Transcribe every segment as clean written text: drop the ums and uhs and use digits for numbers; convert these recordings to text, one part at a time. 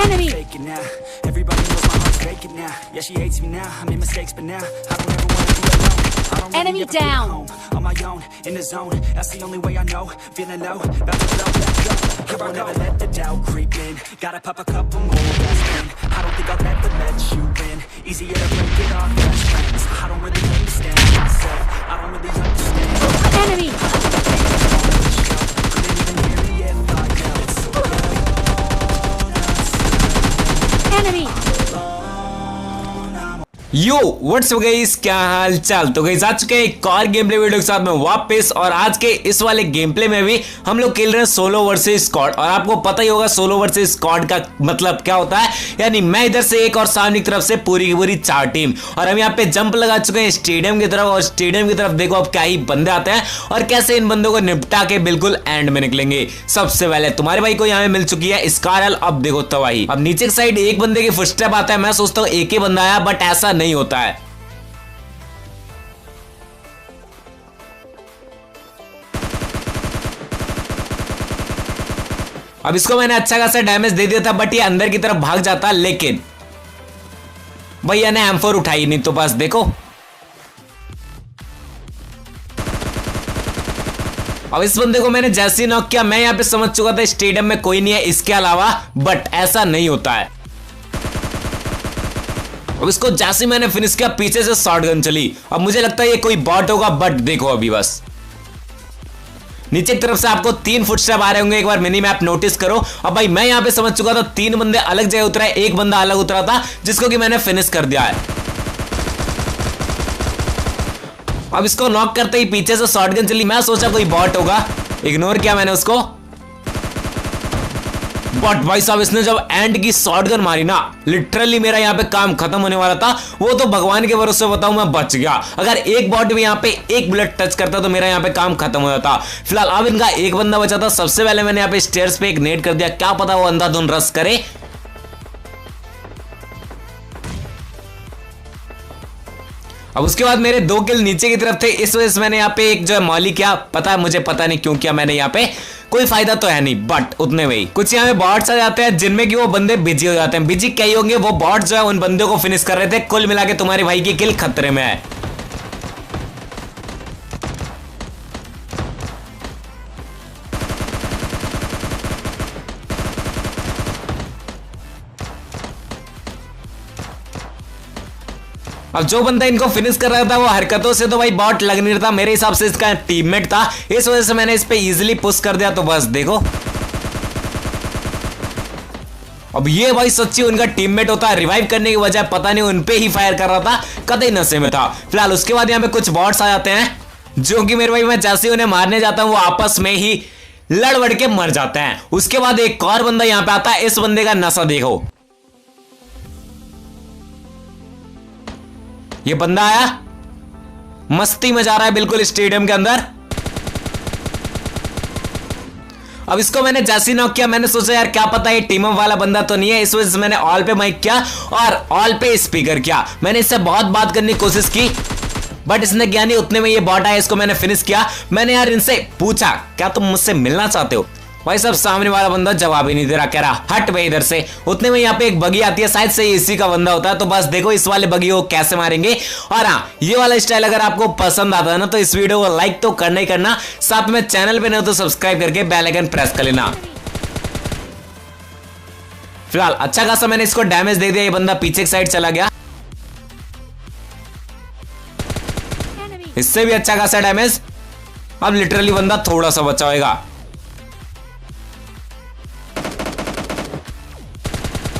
Enemy. Fake it now. Everybody knows my heart's faking now. Yeah, she hates me now. I made mistakes, but now I don't ever wanna be alone. I don't really Enemy ever feel down. home. On my own, in the zone. That's the only way I know. Feeling low, about to blow, let's go. Here I never let the doubt creep in. Gotta pop a couple more aspirin. I don't think I'll ever let you in. Easier to break it off best friends. I don't really understand myself. I don't really understand. Enemy. Couldn't even hear me if I yelled. Enemy. Yo what's up guys, क्या हाल चाल। तो guys आ चुके हैं एक और game play video के साथ में वापस। और आज के इस वाले गेम प्ले में भी हम लोग खेल रहे हैं सोलो वर्सेस स्क्वाड। और आपको पता ही होगा सोलो वर्सेस स्क्वाड का मतलब क्या होता है, यानी मैं इधर से एक और सामने की तरफ से पूरी की पूरी 4 टीम। और हम यहाँ पे जंप लगा चुके हैं स्टेडियम की तरफ। और स्टेडियम की तरफ देखो अब क्या ही बंदे आते हैं और कैसे इन बंदों को निपटा के बिल्कुल एंड में निकलेंगे। सबसे पहले तुम्हारे भाई को यहाँ पे मिल चुकी है स्कारल। अब देखो तबाही। अब नीचे की साइड एक बंदे की फुटस्टेप आता है। मैं सोचता हूँ एक ही बंदा आया, बट ऐसा नहीं होता है। अब इसको मैंने अच्छा खासा डैमेज दे दिया था, बट ये अंदर की तरफ भाग जाता। लेकिन भैया ने M4 उठाई नहीं, तो बस देखो। अब इस बंदे को मैंने जैसे ही नॉक किया, मैं यहां पे समझ चुका था स्टेडियम में कोई नहीं है इसके अलावा, बट ऐसा नहीं होता है। अब इसको जैसे मैंने फिनिश किया, पीछे से शॉटगन चली। अब मुझे लगता है ये कोई बॉट होगा, बट देखो अभी बस नीचे की तरफ से आपको 3 फुटस्टेप आ रहे होंगे। एक बार मिनी मैप नोटिस करो। अब भाई मैं यहां पे समझ चुका था 3 बंदे अलग जगह उतरा है, एक बंदा अलग उतरा था जिसको कि मैंने फिनिश कर दिया है। अब इसको नॉक करते ही पीछे से शॉटगन चली। मैं सोचा कोई बॉट होगा, इग्नोर किया मैंने उसको। बट भाई साहब इसने जब एंड की शॉटगन मारी ना, लिटरली मेरा यहाँ पे काम खत्म होने वाला था। वो तो भगवान के भरोसे बताऊं मैं बच गया। अगर एक बॉट भी यहाँ पे एक बुलेट टच करता तो मेरा यहाँ पे काम खत्म हो जाता। फिलहाल अब इनका एक बंदा बचा था। सबसे पहले मैंने यहाँ पे स्टेयर्स पे एक नेट कर दिया, क्या पता वो अंधाधुंध रश करे। अब उसके बाद मेरे 2 किल नीचे की तरफ थे, इस वजह से मैंने यहाँ पे एक जो है मॉली किया। पता है मुझे, पता नहीं क्यों किया मैंने यहाँ पे, कोई फायदा तो है नहीं, बट उतने में ही कुछ यहाँ पे बॉट्स आ जाते हैं जिनमें कि वो बंदे बिजी हो जाते हैं। बिजी क्या ही होंगे, वो बॉट जो है उन बंदों को फिनिश कर रहे थे। कुल मिला के तुम्हारे भाई की किल खतरे में है। अब जो बंदा इनको फिनिश कर रहा था वो हरकतों से तो भाई बॉट लग नहीं रहा था। मेरे हिसाब से इसका टीममेट था, इस वजह से मैंने इस पे इजीली पुश कर दिया। तो बस देखो अब ये भाई सच्ची उनका टीममेट होता है। रिवाइव करने की बजाय पता नहीं उन पे ही फायर कर रहा था, कतई नशे में था। फिलहाल उसके बाद यहाँ पे कुछ बॉट्स आ जाते हैं जो कि मेरे भाई मैं जैसे उन्हें मारने जाता हूं वो आपस में ही लड़ के मर जाते हैं। उसके बाद एक और बंदा यहाँ पे आता है। इस बंदे का नशा देखो, ये बंदा आया मस्ती में जा रहा है बिल्कुल स्टेडियम के अंदर। अब इसको मैंने जैसे ही नॉक किया, मैंने सोचा यार क्या पता ये टीम अप वाला बंदा तो नहीं है, इस वजह से मैंने ऑल पे माइक किया और ऑल पे स्पीकर किया। मैंने इससे बहुत बात करने की कोशिश की, बट इसने किया नहीं। उतने में ये बॉट आया, इसको मैंने फिनिश किया। मैंने यार इनसे पूछा क्या तुम मुझसे मिलना चाहते हो, भाई साहब सामने वाला बंदा जवाब ही नहीं दे रहा, कह रहा हट भाई इधर से। उतने में यहाँ पे एक बगी आती है, शायद से इसी का बंदा होता है। तो बस देखो इस वाले बगी को कैसे मारेंगे। और हाँ, ये वाला स्टाइल अगर आपको पसंद आता है ना तो इस वीडियो को लाइक तो करना ही करना, साथ में चैनल पे नहीं हो तो सब्सक्राइब करके बेल आइकन प्रेस कर लेना। फिलहाल अच्छा खासा मैंने इसको डैमेज दे दिया, ये बंदा पीछे की साइड चला गया। इससे भी अच्छा खासा डैमेज। अब लिटरली बंदा थोड़ा सा बचा होगा।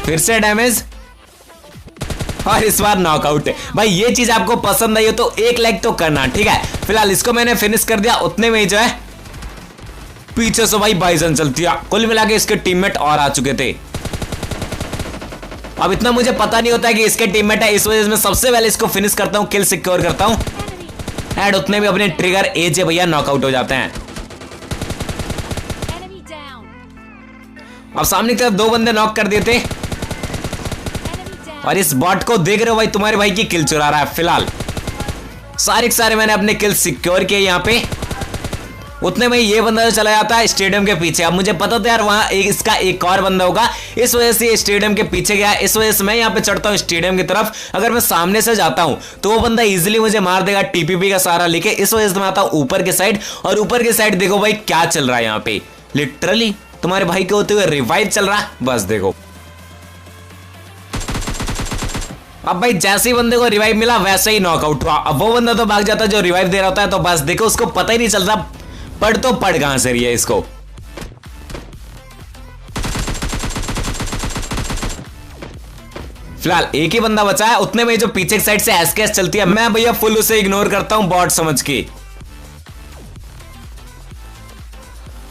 फिर से डैमेज और इस बार नॉकआउट है। भाई ये चीज आपको पसंद आई हो तो एक लाइक तो करना, ठीक है। फिलहाल इसको मैंने फिनिश कर दिया। उतने में ही जो है पीछे से भाई बाइसन चलती है। कुल मिला के इसके टीममेट और आ चुके थे। अब इतना मुझे पता नहीं होता है कि इसके टीममेट है, इस वजह से मैं सबसे पहले इसको फिनिश करता हूं, किल सिक्योर करता हूं। एंड उतने में अपने ट्रिगर एज भैया नॉकआउट हो जाते हैं। अब सामने की तरफ 2 बंदे नॉक कर दिए थे और इस बॉट को देख रहे हो भाई, तुम्हारे भाई की किल चुरा रहा है। फिलहाल सारे के सारे मैंने अपने किल सिक्योर किए यहाँ पे। उतने में ये बंदा जो चला जाता है स्टेडियम के पीछे। अब मुझे पता था यार वहां इसका एक और बंदा होगा, इस वजह से स्टेडियम के पीछे गया। इस वजह से मैं यहाँ पे चढ़ता हूँ स्टेडियम की तरफ। अगर मैं सामने से जाता हूँ तो वो बंदा इजीली मुझे मार देगा टीपीपी का सहारा लेके। इस वजह से मैं आता हूँ ऊपर के साइड, और ऊपर के साइड देखो भाई क्या चल रहा है यहाँ पे। लिटरली तुम्हारे भाई के होते हुए रिवाइव चल रहा है, बस देखो। अब भाई जैसे ही बंदे को रिवाइव मिला वैसे ही नॉकआउट हुआ। अब वो बंदा तो भाग जाता है जो रिवाइव दे रहा होता है, तो बस देखो उसको पता ही नहीं चलता पड़ तो पड़ कहां से रही है इसको। फिलहाल एक ही बंदा बचा है, उतने में जो पीछे की साइड से एसकेएस चलती है, मैं भैया फुल उसे इग्नोर करता हूं बॉट समझ के।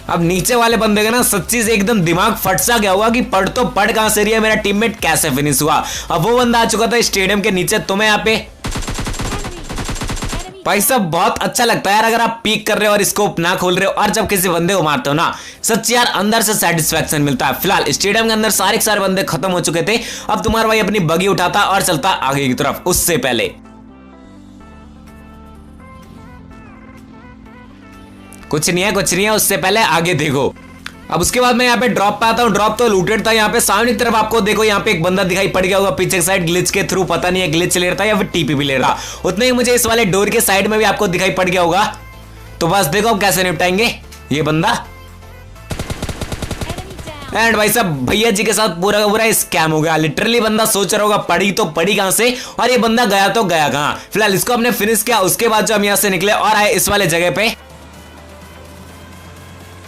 अब नीचे वाले बंदे का ना सच्ची से एकदम दिमाग फट सा गया होगा कि पढ़ तो पढ़ कहां से रही है, मेरा टीममेट कैसे फिनिश हुआ। अब वो बंदा आ चुका था स्टेडियम के नीचे, तुम्हें यहाँ पे भाई साहब बहुत अच्छा लगता है यार अगर आप पीक कर रहे हो और स्कोप ना खोल रहे हो, और जब किसी बंदे को मारते हो ना सच्ची यार अंदर से सेटिस्फेक्शन मिलता है। फिलहाल स्टेडियम के अंदर सारे के सारे बंदे खत्म हो चुके थे। अब तुम्हारा भाई अपनी बगी उठाता और चलता आगे की तरफ। उससे पहले कुछ नहीं है, उससे पहले आगे देखो। अब उसके बाद मैं यहाँ पे ड्रॉप पे आता हूँ। ड्रॉप तो लूटेड था। यहाँ पे सामने की तरफ आपको देखो यहाँ पे एक बंदा दिखाई पड़ गया होगा पीछे की साइड ग्लिच के थ्रू, पता नहीं है ग्लिच ले रहा था या फिर टीपीपी ले रहा। उतने ही मुझे इस वाले डोर के साइड में भी आपको दिखाई पड़ गया होगा। तो बस देखो अब कैसे निपटाएंगे ये बंदा। एंड भाई साहब भैया जी के साथ पूरा का पूरा स्कैम हो गया। लिटरली बंदा सोच रहा होगा पड़ी तो पड़ी कहां से, और ये बंदा गया तो गया कहां। फिलहाल इसको हमने फिनिश किया। उसके बाद जो हम यहाँ से निकले और आए इस वाले जगह पे।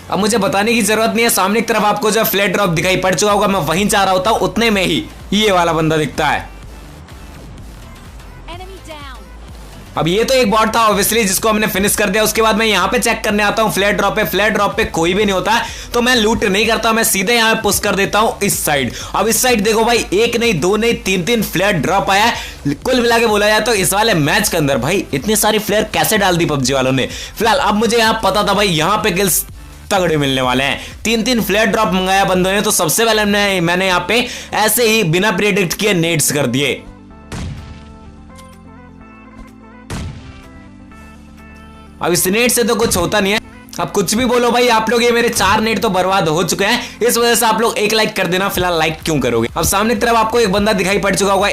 अब मुझे बताने की जरूरत नहीं है, सामने की तरफ आपको जो फ्लैट ड्रॉप दिखाई पड़ चुका होगा, मैं वहीं जा रहा होता हूं। उतने में ही ये वाला बंदा दिखता है। अब ये तो एक बॉट था ऑब्वियसली जिसको हमने फिनिश कर दिया। उसके बाद मैं यहाँ पे चेक करने आता हूँ फ्लैट ड्रॉप पे। फ्लैट ड्रॉप पे कोई भी नहीं होता, तो मैं लूट नहीं करता, मैं सीधे यहाँ पे पुश कर देता हूँ इस साइड। अब इस साइड देखो भाई एक नहीं दो नहीं तीन फ्लैट ड्रॉप आया है। कुल मिला के बोला जाए तो इस वाले मैच के अंदर भाई इतनी सारी फ्लेयर कैसे डाल दी पबजी वालों ने। फिलहाल अब मुझे यहाँ पता था भाई यहाँ पे किल्स तगड़े मिलने वाले हैं। तीन फ्लैट ड्रॉप मंगाया बंदों ने, तो सबसे पहले मैंने यहाँ पे ऐसे ही बिना प्रेडिक्ट किए नेट्स कर दिए। अब इस नेट से तो कुछ होता नहीं है। अब कुछ भी बोलो भाई आप लोग, ये मेरे 4 नेट तो बर्बाद हो चुके हैं। इस वजह से आप लोग एक लाइक कर देना। फिलहाल लाइक क्यों करोगे। अब सामने की तरफ आपको एक बंदा दिखाई पड़ चुका होगा।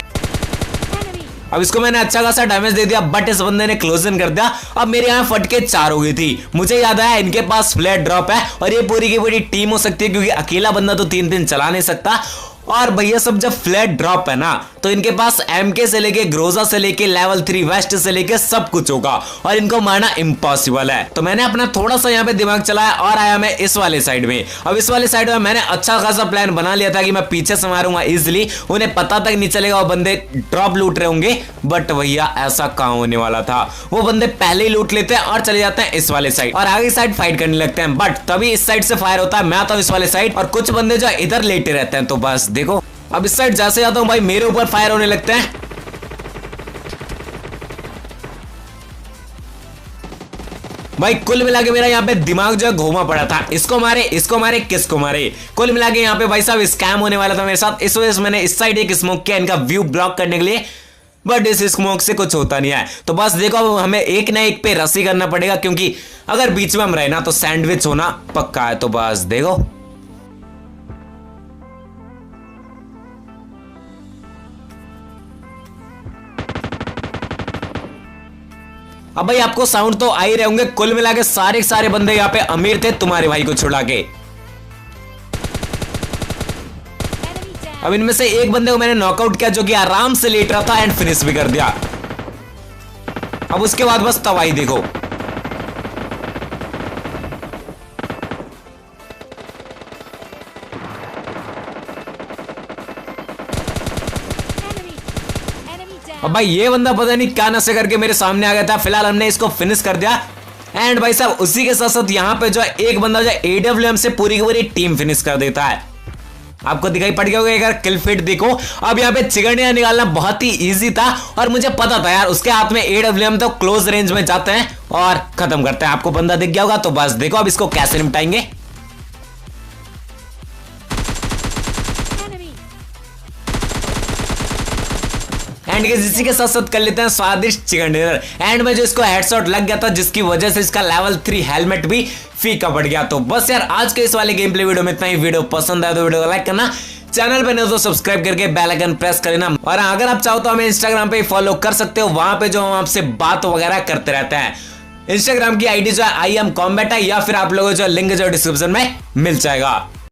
अब इसको मैंने अच्छा खासा डैमेज दे दिया, बट इस बंदे ने क्लोजन कर दिया। अब मेरे यहाँ फटके 4 हो गई थी। मुझे याद आया इनके पास फ्लैट ड्रॉप है और ये पूरी की पूरी टीम हो सकती है, क्योंकि अकेला बंदा तो 3 चला नहीं सकता। और भैया सब जब फ्लैट ड्रॉप है ना तो इनके पास एमके से लेके ग्रोजा से लेके लेवल 3 वेस्ट से लेके सब कुछ होगा, और इनको मारना इम्पॉसिबल है। तो मैंने अपना थोड़ा सा यहाँ पे दिमाग चलाया और आया मैं इस वाले साइड में। अब इस वाले साइड में मैंने अच्छा खासा प्लान बना लिया था कि मैं पीछे से मारूंगा इजिली, उन्हें पता तक नहीं चलेगा वो बंदे ड्रॉप लूट रहे होंगे। बट भैया ऐसा कहां होने वाला था, वो बंदे पहले ही लूट लेते हैं और चले जाते हैं इस वाले साइड और आगे साइड फाइट करने लगते हैं। बट तभी इस साइड से फायर होता है, मैं आता हूं इस वाले साइड और कुछ बंदे जो इधर लेटे रहते हैं। तो बस देखो अब इस साइड जैसे जाता हूं भाई मेरे ऊपर फायर होने लगते हैं। भाई कुल मिला के मेरा यहाँ पे दिमाग जो है घूमा पड़ा था, इसको मारे किसको मारे। कुल मिला के यहाँ पे भाई साहब स्कैम होने वाला था मेरे साथ। इस वजह से मैंने इस साइड एक स्मोक किया इनका व्यू ब्लॉक करने के लिए, बट इस स्मोक से कुछ होता नहीं है। तो बस देखो हमें एक ना एक पे रस्सी करना पड़ेगा, क्योंकि अगर बीच में हम रहे ना तो सैंडविच होना पक्का है। तो बस देखो अब भाई आपको साउंड तो आ ही रहे होंगे। कुल मिला के सारे बंदे यहाँ पे अमीर थे तुम्हारे भाई को छुड़ा के। अब इनमें से एक बंदे को मैंने नॉकआउट किया जो कि आराम से लेट रहा था एंड फिनिश भी कर दिया। अब उसके बाद बस तबाही देखो। अब भाई ये बंदा पता नहीं क्या नशे करके मेरे सामने आ गया था। फिलहाल हमने इसको फिनिश कर दिया एंड भाई साहब उसी के साथ साथ यहाँ पे जो एक बंदा जो AWM से पूरी की पूरी टीम फिनिश कर देता है। आपको दिखाई पड़ गया होगा अगर किल फीड देखो। अब यहाँ पे चिकनिया निकालना बहुत ही इजी था और मुझे पता था यार उसके हाथ में AWM तो क्लोज रेंज में जाते हैं और खत्म करते हैं। आपको बंदा दिख गया होगा। तो बस देखो अब इसको कैसे निपटाएंगे। एंड गाइस इसी के साथ साथ कर लेते हैं स्वादिष्ट चिकन डिनर। एंड में जो इसको हेडशॉट लग गया था जिसकी वजह से इसका लेवल 3 हेलमेट भी फीका पड़ गया। तो बस यार आज के इस वाले गेम प्ले वीडियो में इतना ही। वीडियो पसंद आया तो वीडियो को लाइक करना, चैनल पे नहीं तो सब्सक्राइब करके बेल आइकन प्रेस कर लेना। और अगर आप चाहो तो हमें इंस्टाग्राम पे फॉलो कर सकते हो, वहां पे जो हम आपसे बात वगैरह करते रहते हैं। इंस्टाग्राम की आईडी जो है IamCombat है, या फिर आप लोगों को जो लिंक जो डिस्क्रिप्शन में मिल जाएगा।